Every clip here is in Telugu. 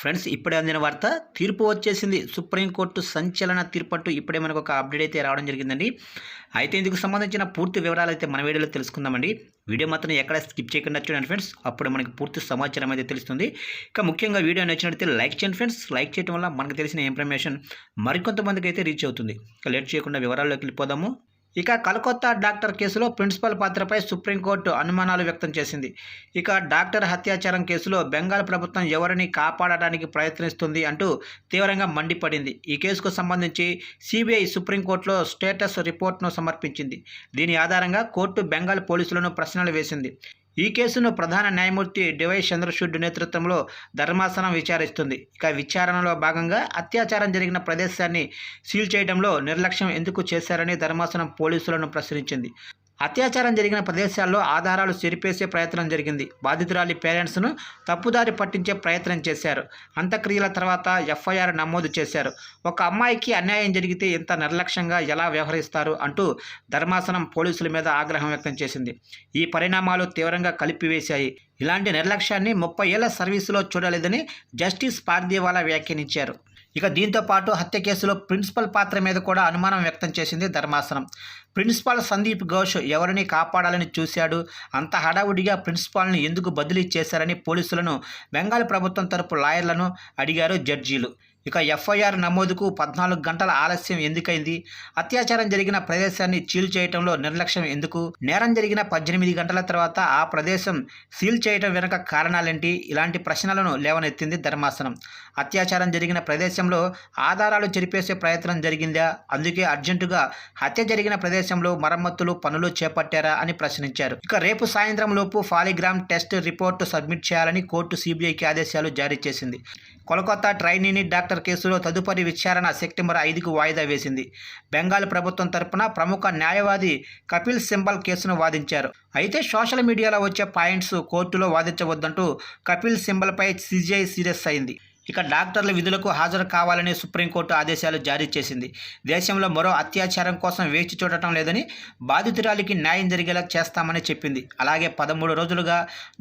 ఫ్రెండ్స్ ఇప్పుడే అందిన వార్త తీర్పు వచ్చేసింది. సుప్రీంకోర్టు సంచలన తీర్పు అంటూ ఇప్పుడే మనకు ఒక అప్డేట్ అయితే రావడం జరిగిందండి. అయితే ఇందుకు సంబంధించిన పూర్తి వివరాలు అయితే మన వీడియోలో తెలుసుకుందామండి. వీడియో మాత్రం ఎక్కడ స్కిప్ చేయకుండా చూడండి ఫ్రెండ్స్. అప్పుడు మనకి పూర్తి సమాచారం అయితే తెలుస్తుంది. ఇక ముఖ్యంగా వీడియో నచ్చినట్లయితే లైక్ చేయండి ఫ్రెండ్స్. లైక్ చేయడం వల్ల మనకు తెలిసిన ఇన్ఫర్మేషన్ మరికొంతమందికి అయితే రీచ్ అవుతుంది. ఇక లేట్ చేయకుండా వివరాల్లోకి వెళ్ళిపోదాము. ఇక కలకత్తా డాక్టర్ కేసులో ప్రిన్సిపల్ పాత్రపై సుప్రీంకోర్టు అనుమానాలు వ్యక్తం చేసింది. ఇక డాక్టర్ హత్యాచారం కేసులో బెంగాల్ ప్రభుత్వం ఎవరిని కాపాడడానికి ప్రయత్నిస్తుంది అంటూ తీవ్రంగా మండిపడింది. ఈ కేసుకు సంబంధించి సిబిఐ సుప్రీంకోర్టులో స్టేటస్ రిపోర్ట్ను సమర్పించింది. దీని ఆధారంగా కోర్టు బెంగాల్ పోలీసులను ప్రశ్నలు వేసింది. ఈ కేసును ప్రధాన న్యాయమూర్తి డివై చంద్రచూడ్ నేతృత్వంలో ధర్మాసనం విచారిస్తుంది. ఇక విచారణలో భాగంగా అత్యాచారం జరిగిన ప్రదేశాన్ని సీల్ చేయడంలో నిర్లక్ష్యం ఎందుకు చేశారని ధర్మాసనం పోలీసులను ప్రశ్నించింది. అత్యాచారం జరిగిన ప్రదేశాల్లో ఆధారాలు చెరిపేసే ప్రయత్నం జరిగింది. బాధితురాలి పేరెంట్స్ను తప్పుదారి పట్టించే ప్రయత్నం చేశారు. అంత్యక్రియల తర్వాత ఎఫ్ఐఆర్ నమోదు చేశారు. ఒక అమ్మాయికి అన్యాయం జరిగితే ఇంత నిర్లక్ష్యంగా ఎలా వ్యవహరిస్తారు అంటూ ధర్మాసనం పోలీసుల మీద ఆగ్రహం వ్యక్తం చేసింది. ఈ పరిణామాలు తీవ్రంగా కలిపివేశాయి. ఇలాంటి నిర్లక్ష్యాన్ని 30 ఏళ్ల సర్వీసులో చూడలేదని జస్టిస్ పార్దీవాలా వ్యాఖ్యానించారు. ఇక దీంతో పాటు హత్య కేసులో ప్రిన్సిపల్ పాత్ర మీద కూడా అనుమానం వ్యక్తం చేసింది ధర్మాసనం. ప్రిన్సిపాల్ సందీప్ ఘోష్ ఎవరిని కాపాడాలని చూశాడు, అంత హడావుడిగా ప్రిన్సిపాల్ని ఎందుకు బదిలీ చేశారని పోలీసులను బెంగాల్ ప్రభుత్వం తరపు లాయర్లను అడిగారు జడ్జీలు. ఇక ఎఫ్ఐఆర్ నమోదుకు 14 గంటల ఆలస్యం ఎందుకైంది, అత్యాచారం జరిగిన ప్రదేశాన్ని సీల్ చేయడంలో నిర్లక్ష్యం ఎందుకు, నేరం జరిగిన 18 గంటల తర్వాత ఆ ప్రదేశం సీల్ చేయడం వెనుక కారణాలేంటి, ఇలాంటి ప్రశ్నలను లేవనెత్తింది ధర్మాసనం. అత్యాచారం జరిగిన ప్రదేశంలో ఆధారాలు చెరిపేసే ప్రయత్నం జరిగిందా, అందుకే అర్జెంటుగా హత్య జరిగిన ప్రదేశంలో మరమ్మతులు పనులు చేపట్టారా అని ప్రశ్నించారు. ఇక రేపు సాయంత్రం లోపు పాలిగ్రామ్ టెస్ట్ రిపోర్టు సబ్మిట్ చేయాలని కోర్టు సిబిఐకి ఆదేశాలు జారీ చేసింది. కోల్కతా ట్రైనీని డాక్టర్ కేసులో తదుపరి విచారణ సెప్టెంబర్ 5కు వాయిదా వేసింది. బెంగాల్ ప్రభుత్వం తరపున ప్రముఖ న్యాయవాది కపిల్ సిబల్ కేసును వాదించారు. అయితే సోషల్ మీడియాలో వచ్చే పాయింట్స్ కోర్టులో వాదించవద్దంటూ కపిల్ సిబల్పై సిబిఐ సీరియస్ అయింది. ఇక డాక్టర్ల విధులకు హాజరు కావాలని సుప్రీంకోర్టు ఆదేశాలు జారీ చేసింది. దేశంలో మరో అత్యాచారం కోసం వేచి చూడటం లేదని, బాధితురాలికి న్యాయం జరిగేలా చేస్తామని చెప్పింది. అలాగే 13 రోజులుగా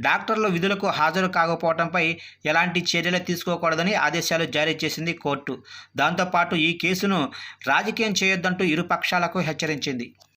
డాక్టర్లు విధులకు హాజరు కాకపోవడంపై ఎలాంటి చర్యలు తీసుకోకూడదని ఆదేశాలు జారీ చేసింది కోర్టు. దాంతోపాటు ఈ కేసును రాజకీయం చేయొద్దంటూ ఇరు పక్షాలకు హెచ్చరించింది.